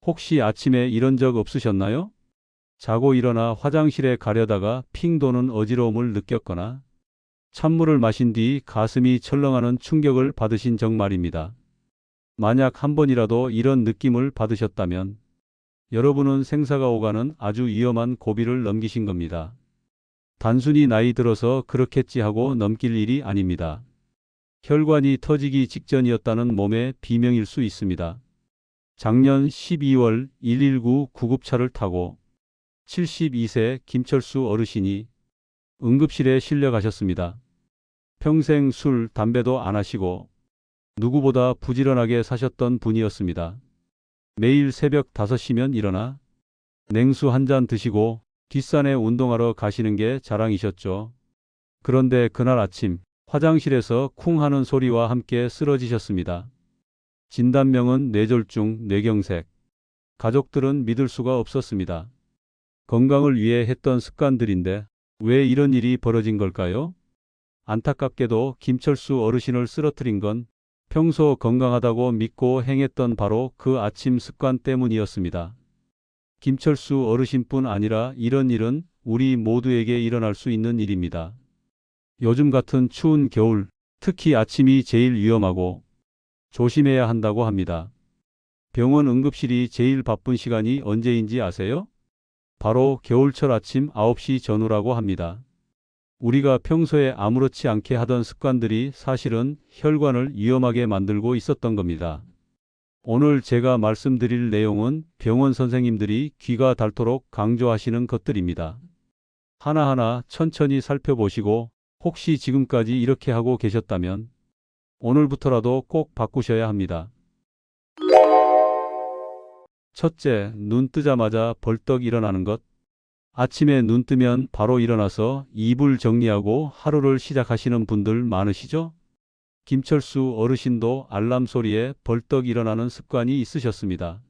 혹시 아침에 이런 적 없으셨나요? 자고 일어나 화장실에 가려다가 핑 도는 어지러움을 느꼈거나 찬물을 마신 뒤 가슴이 철렁하는 충격을 받으신 적 말입니다. 만약 한 번이라도 이런 느낌을 받으셨다면 여러분은 생사가 오가는 아주 위험한 고비를 넘기신 겁니다. 단순히 나이 들어서 그렇겠지 하고 넘길 일이 아닙니다. 혈관이 터지기 직전이었다는 몸의 비명일 수 있습니다. 작년 12월 119 구급차를 타고 72세 김철수 어르신이 응급실에 실려가셨습니다. 평생 술, 담배도 안 하시고 누구보다 부지런하게 사셨던 분이었습니다. 매일 새벽 5시면 일어나 냉수 한 잔 드시고 뒷산에 운동하러 가시는 게 자랑이셨죠. 그런데 그날 아침 화장실에서 쿵 하는 소리와 함께 쓰러지셨습니다. 진단명은 뇌졸중, 뇌경색. 가족들은 믿을 수가 없었습니다. 건강을 위해 했던 습관들인데 왜 이런 일이 벌어진 걸까요? 안타깝게도 김철수 어르신을 쓰러뜨린 건 평소 건강하다고 믿고 행했던 바로 그 아침 습관 때문이었습니다. 김철수 어르신뿐 아니라 이런 일은 우리 모두에게 일어날 수 있는 일입니다. 요즘 같은 추운 겨울, 특히 아침이 제일 위험하고 조심해야 한다고 합니다. 병원 응급실이 제일 바쁜 시간이 언제인지 아세요? 바로 겨울철 아침 9시 전후라고 합니다. 우리가 평소에 아무렇지 않게 하던 습관들이 사실은 혈관을 위험하게 만들고 있었던 겁니다. 오늘 제가 말씀드릴 내용은 병원 선생님들이 귀가 닳도록 강조하시는 것들입니다. 하나하나 천천히 살펴보시고 혹시 지금까지 이렇게 하고 계셨다면 오늘부터라도 꼭 바꾸셔야 합니다. 첫째, 눈 뜨자마자 벌떡 일어나는 것. 아침에 눈 뜨면 바로 일어나서 이불 정리하고 하루를 시작하시는 분들 많으시죠? 김철수 어르신도 알람 소리에 벌떡 일어나는 습관이 있으셨습니다.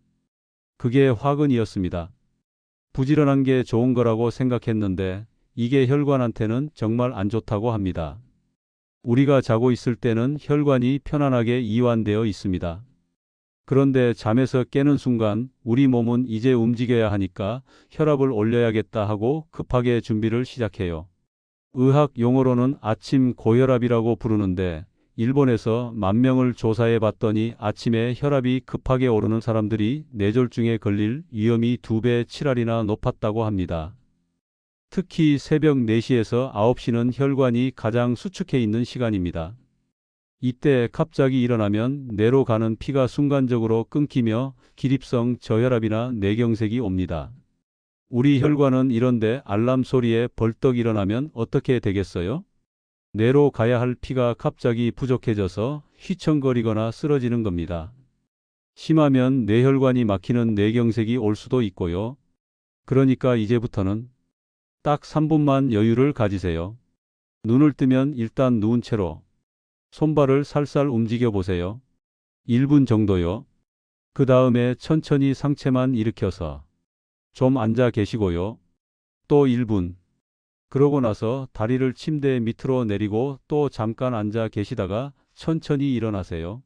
그게 화근이었습니다. 부지런한 게 좋은 거라고 생각했는데 이게 혈관한테는 정말 안 좋다고 합니다. 우리가 자고 있을 때는 혈관이 편안하게 이완되어 있습니다. 그런데 잠에서 깨는 순간 우리 몸은 이제 움직여야 하니까 혈압을 올려야겠다 하고 급하게 준비를 시작해요. 의학 용어로는 아침 고혈압이라고 부르는데 일본에서 10,000명을 조사해 봤더니 아침에 혈압이 급하게 오르는 사람들이 뇌졸중에 걸릴 위험이 2배 7할이나 높았다고 합니다. 특히 새벽 4시에서 9시는 혈관이 가장 수축해 있는 시간입니다. 이때 갑자기 일어나면 뇌로 가는 피가 순간적으로 끊기며 기립성 저혈압이나 뇌경색이 옵니다. 우리 혈관은 이런데 알람 소리에 벌떡 일어나면 어떻게 되겠어요? 뇌로 가야 할 피가 갑자기 부족해져서 휘청거리거나 쓰러지는 겁니다. 심하면 뇌혈관이 막히는 뇌경색이 올 수도 있고요. 그러니까 이제부터는 딱 3분만 여유를 가지세요. 눈을 뜨면 일단 누운 채로 손발을 살살 움직여 보세요. 1분 정도요. 그 다음에 천천히 상체만 일으켜서 좀 앉아 계시고요. 또 1분. 그러고 나서 다리를 침대 밑으로 내리고 또 잠깐 앉아 계시다가 천천히 일어나세요.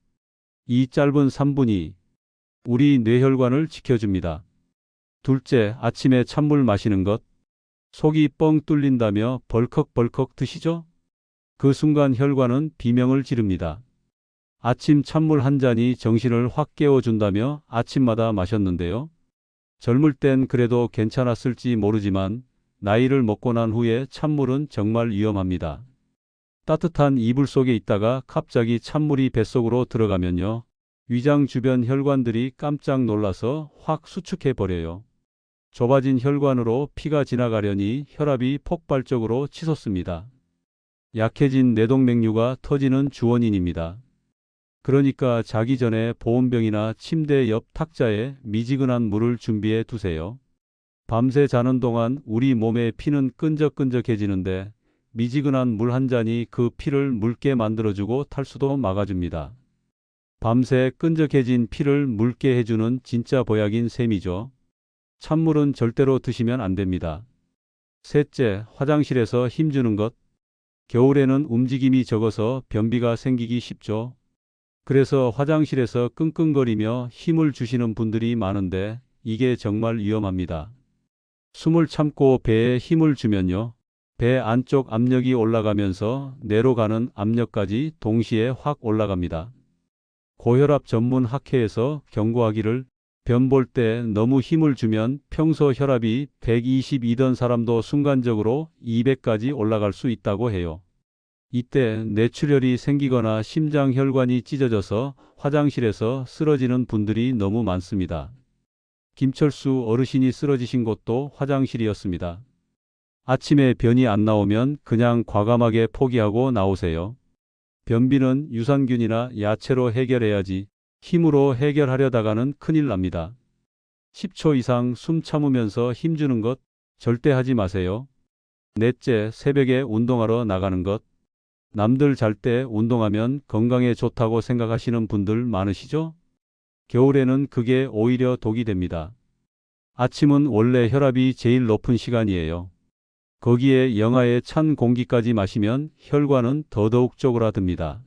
이 짧은 3분이 우리 뇌혈관을 지켜줍니다. 둘째, 아침에 찬물 마시는 것. 속이 뻥 뚫린다며 벌컥벌컥 드시죠? 그 순간 혈관은 비명을 지릅니다. 아침 찬물 한 잔이 정신을 확 깨워준다며 아침마다 마셨는데요. 젊을 땐 그래도 괜찮았을지 모르지만 나이를 먹고 난 후에 찬물은 정말 위험합니다. 따뜻한 이불 속에 있다가 갑자기 찬물이 뱃속으로 들어가면요. 위장 주변 혈관들이 깜짝 놀라서 확 수축해 버려요. 좁아진 혈관으로 피가 지나가려니 혈압이 폭발적으로 치솟습니다. 약해진 뇌동맥류가 터지는 주원인입니다. 그러니까 자기 전에 보온병이나 침대 옆 탁자에 미지근한 물을 준비해 두세요. 밤새 자는 동안 우리 몸의 피는 끈적끈적해지는데 미지근한 물 한 잔이 그 피를 묽게 만들어주고 탈수도 막아줍니다. 밤새 끈적해진 피를 묽게 해주는 진짜 보약인 셈이죠. 찬물은 절대로 드시면 안 됩니다. 셋째, 화장실에서 힘주는 것. 겨울에는 움직임이 적어서 변비가 생기기 쉽죠. 그래서 화장실에서 끙끙거리며 힘을 주시는 분들이 많은데 이게 정말 위험합니다. 숨을 참고 배에 힘을 주면요. 배 안쪽 압력이 올라가면서 뇌로 가는 압력까지 동시에 확 올라갑니다. 고혈압 전문 학회에서 경고하기를 변 볼 때 너무 힘을 주면 평소 혈압이 122던 사람도 순간적으로 200까지 올라갈 수 있다고 해요. 이때 뇌출혈이 생기거나 심장 혈관이 찢어져서 화장실에서 쓰러지는 분들이 너무 많습니다. 김철수 어르신이 쓰러지신 곳도 화장실이었습니다. 아침에 변이 안 나오면 그냥 과감하게 포기하고 나오세요. 변비는 유산균이나 야채로 해결해야지 힘으로 해결하려다가는 큰일 납니다. 10초 이상 숨 참으면서 힘주는 것 절대 하지 마세요. 넷째, 새벽에 운동하러 나가는 것. 남들 잘 때 운동하면 건강에 좋다고 생각하시는 분들 많으시죠? 겨울에는 그게 오히려 독이 됩니다. 아침은 원래 혈압이 제일 높은 시간이에요. 거기에 영하의 찬 공기까지 마시면 혈관은 더더욱 쪼그라듭니다.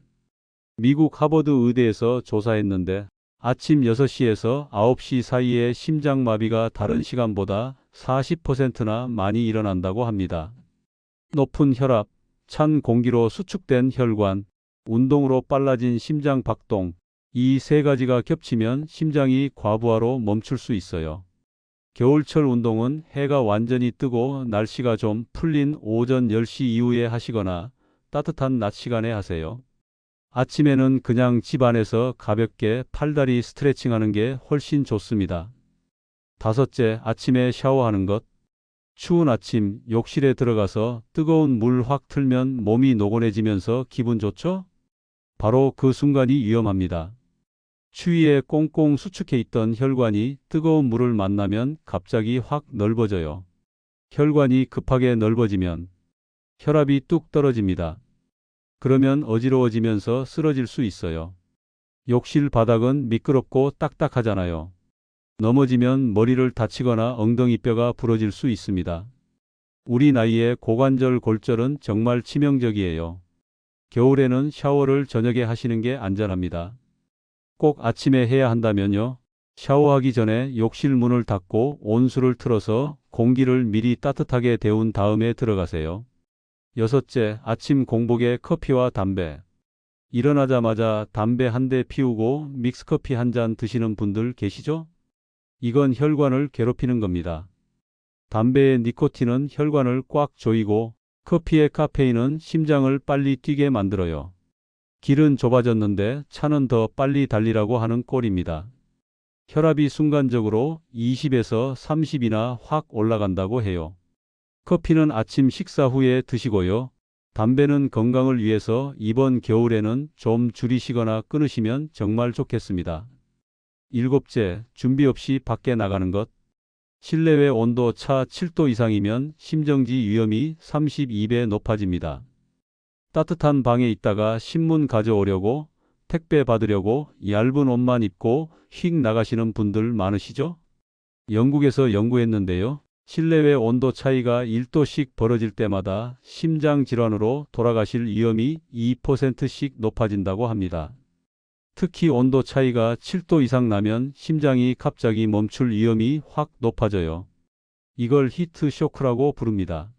미국 하버드 의대에서 조사했는데 아침 6시에서 9시 사이에 심장마비가 다른 시간보다 40%나 많이 일어난다고 합니다. 높은 혈압, 찬 공기로 수축된 혈관, 운동으로 빨라진 심장 박동, 이 세 가지가 겹치면 심장이 과부하로 멈출 수 있어요. 겨울철 운동은 해가 완전히 뜨고 날씨가 좀 풀린 오전 10시 이후에 하시거나 따뜻한 낮 시간에 하세요. 아침에는 그냥 집 안에서 가볍게 팔다리 스트레칭하는 게 훨씬 좋습니다. 다섯째, 아침에 샤워하는 것. 추운 아침 욕실에 들어가서 뜨거운 물 확 틀면 몸이 노곤해지면서 기분 좋죠? 바로 그 순간이 위험합니다. 추위에 꽁꽁 수축해 있던 혈관이 뜨거운 물을 만나면 갑자기 확 넓어져요. 혈관이 급하게 넓어지면 혈압이 뚝 떨어집니다. 그러면 어지러워지면서 쓰러질 수 있어요. 욕실 바닥은 미끄럽고 딱딱하잖아요. 넘어지면 머리를 다치거나 엉덩이뼈가 부러질 수 있습니다. 우리 나이에 고관절 골절은 정말 치명적이에요. 겨울에는 샤워를 저녁에 하시는 게 안전합니다. 꼭 아침에 해야 한다면요. 샤워하기 전에 욕실 문을 닫고 온수를 틀어서 공기를 미리 따뜻하게 데운 다음에 들어가세요. 여섯째, 아침 공복에 커피와 담배. 일어나자마자 담배 한 대 피우고 믹스커피 한 잔 드시는 분들 계시죠? 이건 혈관을 괴롭히는 겁니다. 담배의 니코틴은 혈관을 꽉 조이고 커피의 카페인은 심장을 빨리 뛰게 만들어요. 길은 좁아졌는데 차는 더 빨리 달리라고 하는 꼴입니다. 혈압이 순간적으로 20에서 30이나 확 올라간다고 해요. 커피는 아침 식사 후에 드시고요. 담배는 건강을 위해서 이번 겨울에는 좀 줄이시거나 끊으시면 정말 좋겠습니다. 일곱째, 준비 없이 밖에 나가는 것. 실내외 온도 차 7도 이상이면 심정지 위험이 32배 높아집니다. 따뜻한 방에 있다가 신문 가져오려고, 택배 받으려고 얇은 옷만 입고 휙 나가시는 분들 많으시죠? 영국에서 연구했는데요. 실내외 온도 차이가 1도씩 벌어질 때마다 심장 질환으로 돌아가실 위험이 2%씩 높아진다고 합니다. 특히 온도 차이가 7도 이상 나면 심장이 갑자기 멈출 위험이 확 높아져요. 이걸 히트 쇼크라고 부릅니다.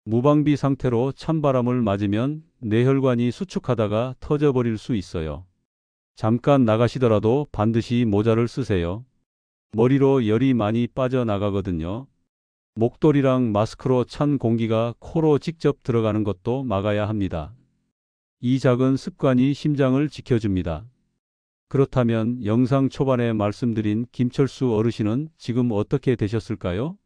무방비 상태로 찬바람을 맞으면 뇌혈관이 수축하다가 터져버릴 수 있어요. 잠깐 나가시더라도 반드시 모자를 쓰세요. 머리로 열이 많이 빠져나가거든요. 목도리랑 마스크로 찬 공기가 코로 직접 들어가는 것도 막아야 합니다. 이 작은 습관이 심장을 지켜줍니다. 그렇다면 영상 초반에 말씀드린 김철수 어르신은 지금 어떻게 되셨을까요?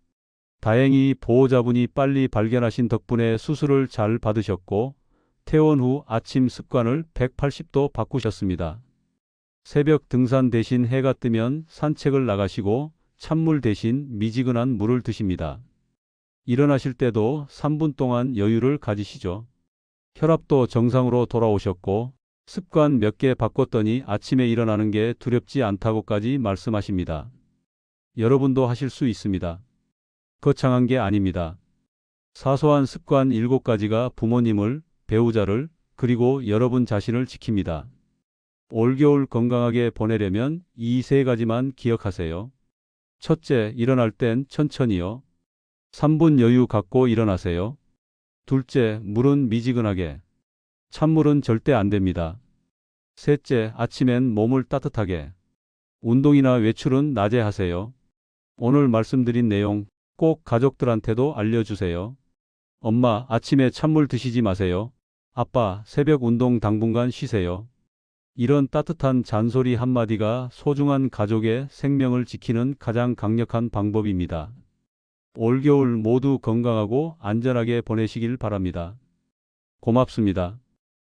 다행히 보호자분이 빨리 발견하신 덕분에 수술을 잘 받으셨고 퇴원 후 아침 습관을 180도 바꾸셨습니다. 새벽 등산 대신 해가 뜨면 산책을 나가시고 찬물 대신 미지근한 물을 드십니다. 일어나실 때도 3분 동안 여유를 가지시죠. 혈압도 정상으로 돌아오셨고 습관 몇 개 바꿨더니 아침에 일어나는 게 두렵지 않다고까지 말씀하십니다. 여러분도 하실 수 있습니다. 거창한 게 아닙니다. 사소한 습관 7가지가 부모님을, 배우자를, 그리고 여러분 자신을 지킵니다. 올겨울 건강하게 보내려면 이 세 가지만 기억하세요. 첫째, 일어날 땐 천천히요. 3분 여유 갖고 일어나세요. 둘째, 물은 미지근하게. 찬물은 절대 안 됩니다. 셋째, 아침엔 몸을 따뜻하게. 운동이나 외출은 낮에 하세요. 오늘 말씀드린 내용 꼭 가족들한테도 알려주세요. 엄마, 아침에 찬물 드시지 마세요. 아빠, 새벽 운동 당분간 쉬세요. 이런 따뜻한 잔소리 한마디가 소중한 가족의 생명을 지키는 가장 강력한 방법입니다. 올겨울 모두 건강하고 안전하게 보내시길 바랍니다. 고맙습니다.